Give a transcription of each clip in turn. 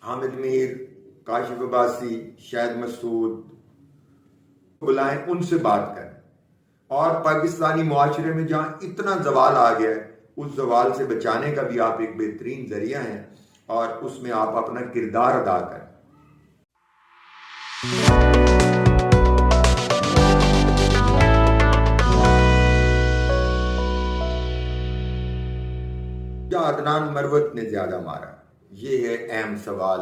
حامد میر، کاشف عباسی، شاہد مسعود بلائیں، ان سے بات کریں. اور پاکستانی معاشرے میں جہاں اتنا زوال آ گیا ہے اس زوال سے بچانے کا بھی آپ ایک بہترین ذریعہ ہیں اور اس میں آپ اپنا کردار ادا کریں. عدنان مروت نے زیادہ مارا، یہ ہے اہم سوال.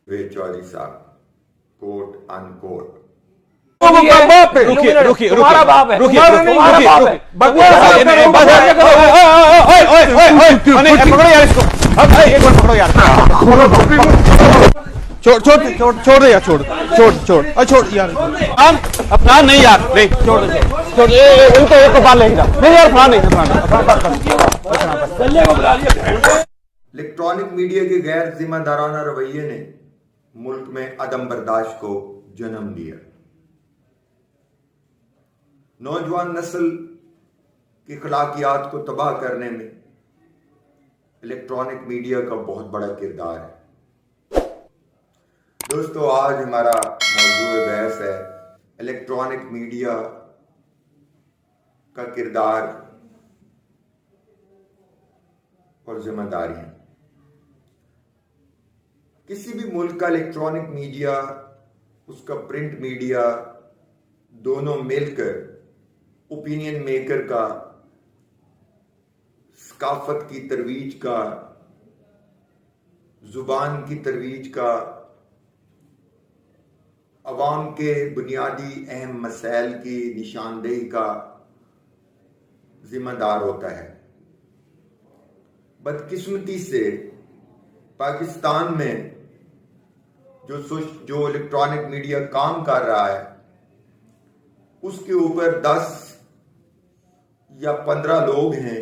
جاوید چودھری صاحب، کوٹ ان کوٹ. چھوڑ دے یار، چھوڑ یار، افران نہیں یار، چھوڑ ان کو ایک بار لے گا نہیں یار، افران نہیں. الیکٹرانک میڈیا کے غیر ذمہ دارانہ رویے نے ملک میں عدم برداشت کو جنم دیا. نوجوان نسل کی اخلاقیات کو تباہ کرنے میں الیکٹرانک میڈیا کا بہت بڑا کردار ہے. دوستو، آج ہمارا موضوع بحث ہے الیکٹرانک میڈیا کا کردار اور ذمہ داریاں. کسی بھی ملک کا الیکٹرانک میڈیا، اس کا پرنٹ میڈیا، دونوں مل کر اوپینین میکر کا، ثقافت کی ترویج کا، زبان کی ترویج کا، عوام کے بنیادی اہم مسائل کی نشاندہی کا ذمہ دار ہوتا ہے. بدقسمتی سے پاکستان میں جو الیکٹرانک میڈیا کام کر رہا ہے اس کے اوپر 10 یا 15 لوگ ہیں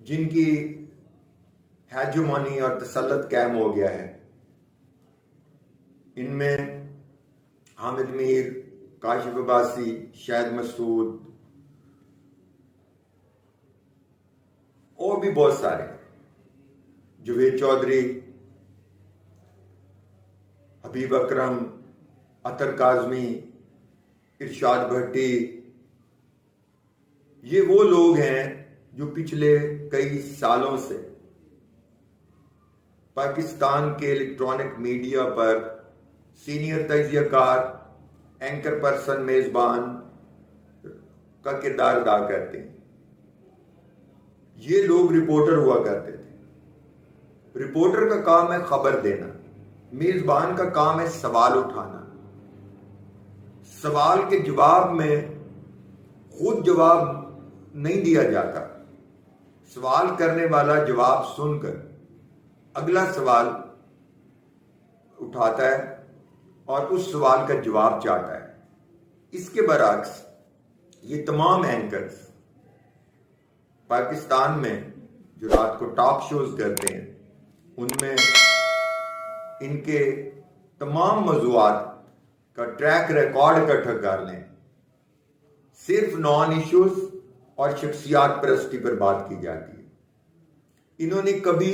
جن کی ہیجمونی اور تسلط قائم ہو گیا ہے. ان میں حامد میر، کاشف عباسی، شاہد مسعود اور بھی بہت سارے، جاوید چودھری، حبیب اکرم، عطر کاظمی، ارشاد بھٹی. یہ وہ لوگ ہیں جو پچھلے کئی سالوں سے پاکستان کے الیکٹرانک میڈیا پر سینئر تجزیہ کار، اینکر پرسن، میزبان کا کردار ادا کرتے ہیں. یہ لوگ رپورٹر ہوا کرتے تھے. رپورٹر کا کام ہے خبر دینا، میزبان کا کام ہے سوال اٹھانا. سوال کے جواب میں خود جواب نہیں دیا جاتا، سوال کرنے والا جواب سن کر اگلا سوال اٹھاتا ہے اور اس سوال کا جواب چاہتا ہے. اس کے برعکس یہ تمام اینکرز پاکستان میں جو رات کو ٹاک شوز کرتے ہیں ان میں ان کے تمام موضوعات کا ٹریک ریکارڈ اکٹھا کر لیں، صرف نان ایشوز اور شخصیات پرستی پر بات کی جاتی ہے. انہوں نے کبھی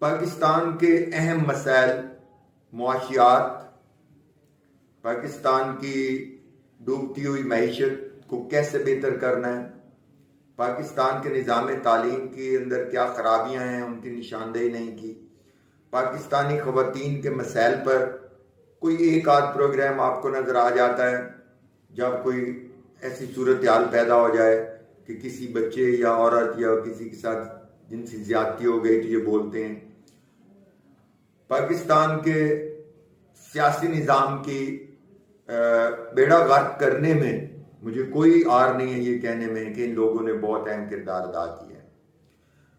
پاکستان کے اہم مسائل، معاشیات، پاکستان کی ڈوبتی ہوئی معیشت کو کیسے بہتر کرنا ہے، پاکستان کے نظام تعلیم کے اندر کیا خرابیاں ہیں ان کی نشاندہی نہیں کی. پاکستانی خواتین کے مسائل پر کوئی ایک آدھ پروگرام آپ کو نظر آ جاتا ہے جب کوئی ایسی صورتحال پیدا ہو جائے کہ کسی بچے یا عورت یا کسی کے ساتھ جنسی زیادتی ہو گئی تو یہ بولتے ہیں. پاکستان کے سیاسی نظام کی بیڑا غرق کرنے میں مجھے کوئی آر نہیں ہے یہ کہنے میں کہ ان لوگوں نے بہت اہم کردار ادا کیا ہے.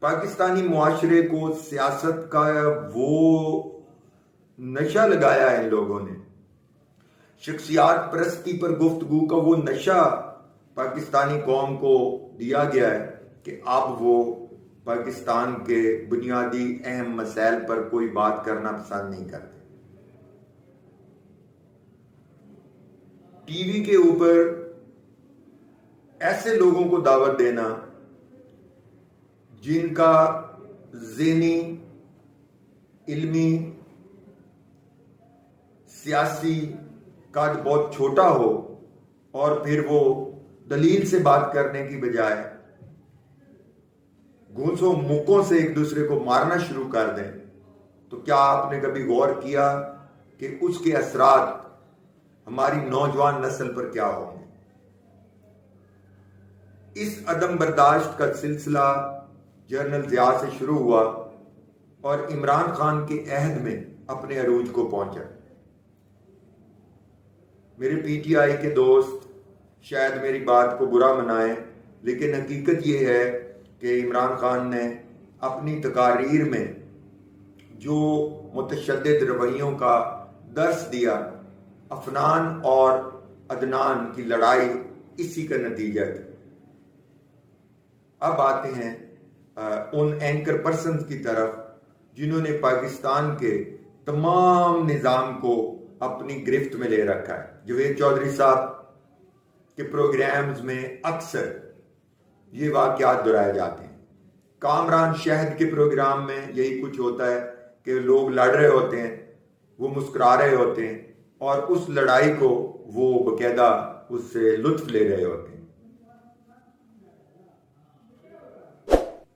پاکستانی معاشرے کو سیاست کا وہ نشہ لگایا ہے ان لوگوں نے، شخصیات پرستی پر گفتگو کا وہ نشہ پاکستانی قوم کو دیا گیا ہے کہ اب وہ پاکستان کے بنیادی اہم مسائل پر کوئی بات کرنا پسند نہیں کرتے. ٹی وی کے اوپر ایسے لوگوں کو دعوت دینا جن کا ذہنی علمی سیاسی قد بہت چھوٹا ہو اور پھر وہ دلیل سے بات کرنے کی بجائے گھونسوں مکوں سے ایک دوسرے کو مارنا شروع کر دیں، تو کیا آپ نے کبھی غور کیا کہ اس کے اثرات ہماری نوجوان نسل پر کیا ہوں گے؟ اس عدم برداشت کا سلسلہ جنرل ضیاء سے شروع ہوا اور عمران خان کے عہد میں اپنے عروج کو پہنچا۔ میرے پی ٹی آئی کے دوست شاید میری بات کو برا منائیں، لیکن حقیقت یہ ہے کہ عمران خان نے اپنی تقاریر میں جو متشدد رویوں کا درس دیا، افنان اور عدنان کی لڑائی اسی کا نتیجہ تھی۔ اب آتے ہیں ان اینکر پرسنز کی طرف جنہوں نے پاکستان کے تمام نظام کو اپنی گرفت میں لے رکھا ہے۔ جاوید چودھری صاحب کے پروگرامز میں اکثر یہ واقعات دہرائے جاتے ہیں۔ کامران شہد کے پروگرام میں یہی کچھ ہوتا ہے کہ لوگ لڑ رہے ہوتے ہیں، وہ مسکرا رہے ہوتے ہیں اور اس لڑائی کو وہ باقاعدہ اس سے لطف لے رہے ہوتے ہیں۔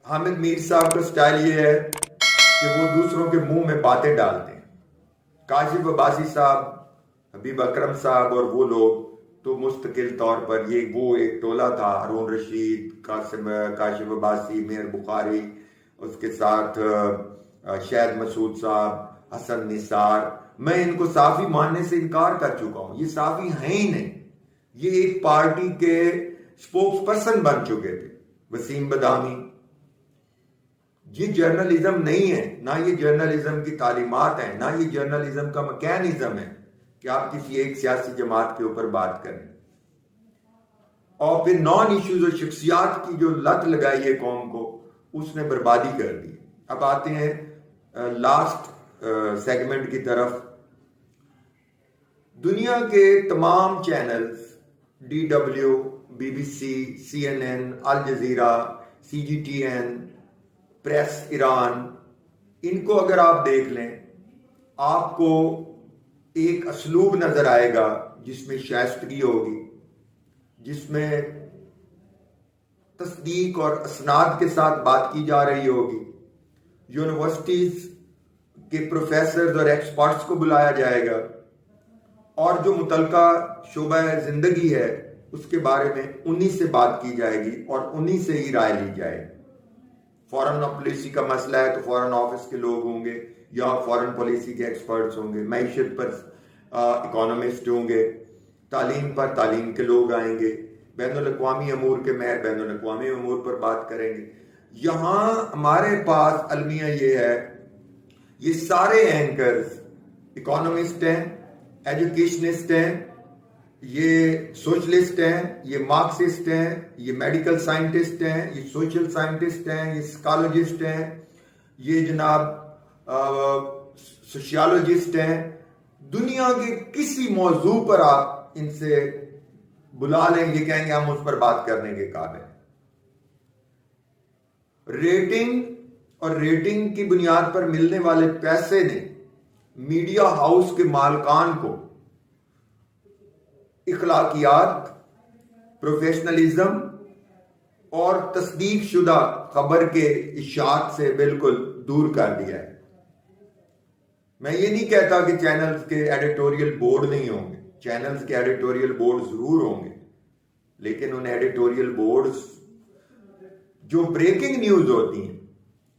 حامد میر صاحب کا سٹائل یہ ہے کہ وہ دوسروں کے منہ میں باتیں ڈالتے ہیں۔ کاشف عباسی صاحب، حبیب اکرم صاحب اور وہ لوگ تو مستقل طور پر وہ ایک ٹولہ تھا، ہارون رشید، کاشف عباسی، میر بخاری، اس کے ساتھ شاہد مسعود صاحب، حسن نثار۔ میں ان کو صافی ماننے سے انکار کر چکا ہوں، یہ صافی ہیں ہی نہیں، یہ ایک پارٹی کے سپوکس پرسن بن چکے تھے۔ وسیم بدامی، یہ جرنلزم نہیں ہے، نہ یہ جرنلزم کی تعلیمات ہیں، نہ یہ جرنلزم کا میکینزم ہے کہ آپ کسی ایک سیاسی جماعت کے اوپر بات کریں۔ اور پھر نان ایشوز اور شخصیات کی جو لت لگائی ہے قوم کو، اس نے بربادی کر دی۔ اب آتے ہیں لاسٹ سیگمنٹ کی طرف۔ دنیا کے تمام channels, D W, B B C, C N N, Al Jazeera, C G T N, Press Iran, ان کو اگر آپ دیکھ لیں، آپ کو ایک اسلوب نظر آئے گا جس میں شائستگی ہوگی، جس میں تصدیق اور اسناد کے ساتھ بات کی جا رہی ہوگی، یونیورسٹیز کے پروفیسرز اور ایکسپرٹس کو بلایا جائے گا، اور جو متعلقہ شعبہ زندگی ہے اس کے بارے میں انہی سے بات کی جائے گی اور انہی سے ہی رائے لی جائے گی۔ فورن پالیسی کا مسئلہ ہے تو فورن آفس کے لوگ ہوں گے یا فورن پالیسی کے ایکسپرٹس ہوں گے، معیشت پر اکانومسٹ ہوں گے، تعلیم پر تعلیم کے لوگ آئیں گے، بین الاقوامی امور کے ماہر بین الاقوامی امور پر بات کریں گے۔ یہاں ہمارے پاس المیہ یہ ہے، یہ سارے اینکرز اکانومسٹ ہیں، ایجوکیشنسٹ ہیں، یہ سوشلسٹ ہیں، یہ مارکسسٹ ہیں، یہ میڈیکل سائنٹسٹ ہیں، یہ سوشل سائنٹسٹ ہیں، یہ سکالوجسٹ ہیں، یہ جناب سوشیالوجسٹ ہیں۔ دنیا کے کسی موضوع پر آپ ان سے بلا لیں، یہ کہیں گے ہم اس پر بات کرنے کے قابل ہیں۔ ریٹنگ اور ریٹنگ کی بنیاد پر ملنے والے پیسے نے میڈیا ہاؤس کے مالکان کو اخلاقیات، پروفیشنلزم اور تصدیق شدہ خبر کے اشاعت سے بالکل دور کر دیا ہے۔ میں یہ نہیں کہتا کہ چینلز کے ایڈیٹوریل بورڈ نہیں ہوں گے، چینلز کے ایڈیٹوریل بورڈ ضرور ہوں گے، لیکن ان ایڈیٹوریل بورڈز جو بریکنگ نیوز ہوتی ہیں،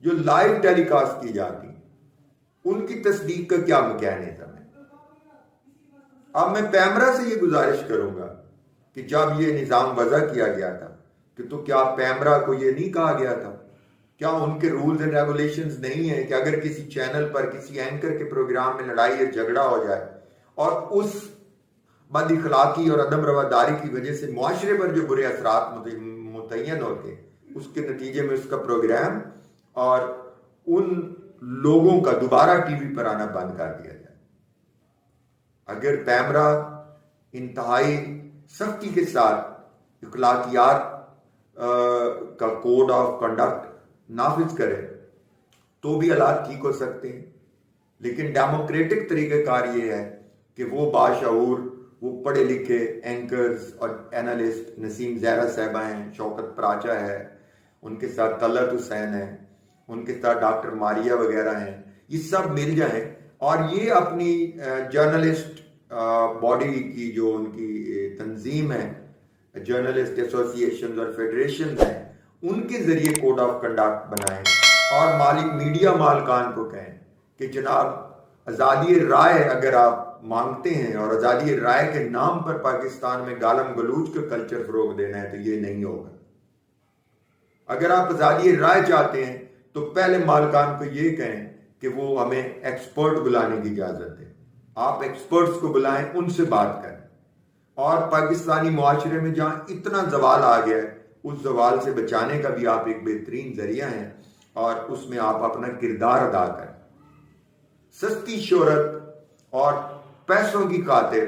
جو لائیو ٹیلی کاسٹ کی جاتی ہیں، ان کی تصدیق کا کیا میکینزم ہے؟ اب میں پیمرا سے یہ گزارش کروں گا کہ جب یہ نظام وضع کیا گیا تھا کہ تو کیا پیمرا کو یہ نہیں کہا گیا تھا؟ کیا ان کے رولز اینڈ ریگولیشنز نہیں ہیں کہ اگر کسی چینل پر کسی اینکر کے پروگرام میں لڑائی یا جھگڑا ہو جائے اور اس بد اخلاقی اور عدم رواداری کی وجہ سے معاشرے پر جو برے اثرات متعین ہوتے ہیں، اس کے نتیجے میں اس کا پروگرام اور ان لوگوں کا دوبارہ ٹی وی پر آنا بند کر دیا جائے؟ اگر پیمرا انتہائی سختی کے ساتھ اخلاقیات کا کوڈ آف کنڈکٹ نافذ کرے تو بھی حالات ٹھیک ہو سکتے ہیں، لیکن ڈیموکریٹک طریقہ کار یہ ہے کہ وہ باشعور، وہ پڑھے لکھے اینکرز اور اینالسٹ، نسیم زہرا صاحبہ ہیں، شوکت پراچا ہے، ان کے ساتھ طلعت حسین ہے، ان کے ساتھ ڈاکٹر ماریا وغیرہ ہیں، یہ سب مل جائیں اور یہ اپنی جرنلسٹ باڈی کی جو ان کی تنظیم ہے، جرنلسٹ ایسوسیشنز اور فیڈریشنز ہیں، ان کے ذریعے کوڈ آف کنڈکٹ بنائیں اور میڈیا مالکان کو کہیں کہ جناب آزادی رائے اگر آپ مانگتے ہیں اور آزادی رائے کے نام پر پاکستان میں گالم گلوچ کا کلچر فروغ دینا ہے تو یہ نہیں ہوگا۔ اگر آپ آزادی رائے چاہتے ہیں تو پہلے مالکان کو یہ کہیں کہ وہ ہمیں ایکسپرٹ بلانے کی اجازت دیں، آپ ایکسپرٹس کو بلائیں، ان سے بات کریں۔ اور پاکستانی معاشرے میں جہاں اتنا زوال آ گیا ہے، اس زوال سے بچانے کا بھی آپ ایک بہترین ذریعہ ہیں اور اس میں آپ اپنا کردار ادا کریں۔ سستی شہرت اور پیسوں کی خاطر،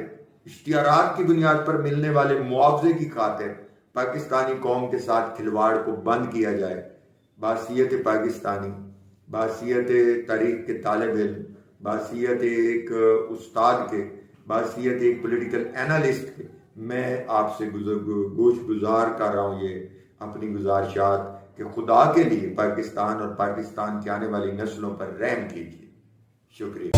اشتہارات کی بنیاد پر ملنے والے معاوضے کی خاطر پاکستانی قوم کے ساتھ کھلواڑ کو بند کیا جائے۔ بحیثیت پاکستانی، بحیثیت تاریخ کے طالب علم، بحیثیت ایک استاد کے، بحیثیت ایک پولیٹیکل اینالسٹ کے، میں آپ سے گوش گزار کر رہا ہوں یہ اپنی گزارشات کہ خدا کے لیے پاکستان اور پاکستان کی آنے والی نسلوں پر رحم کیجیے۔ شکریہ۔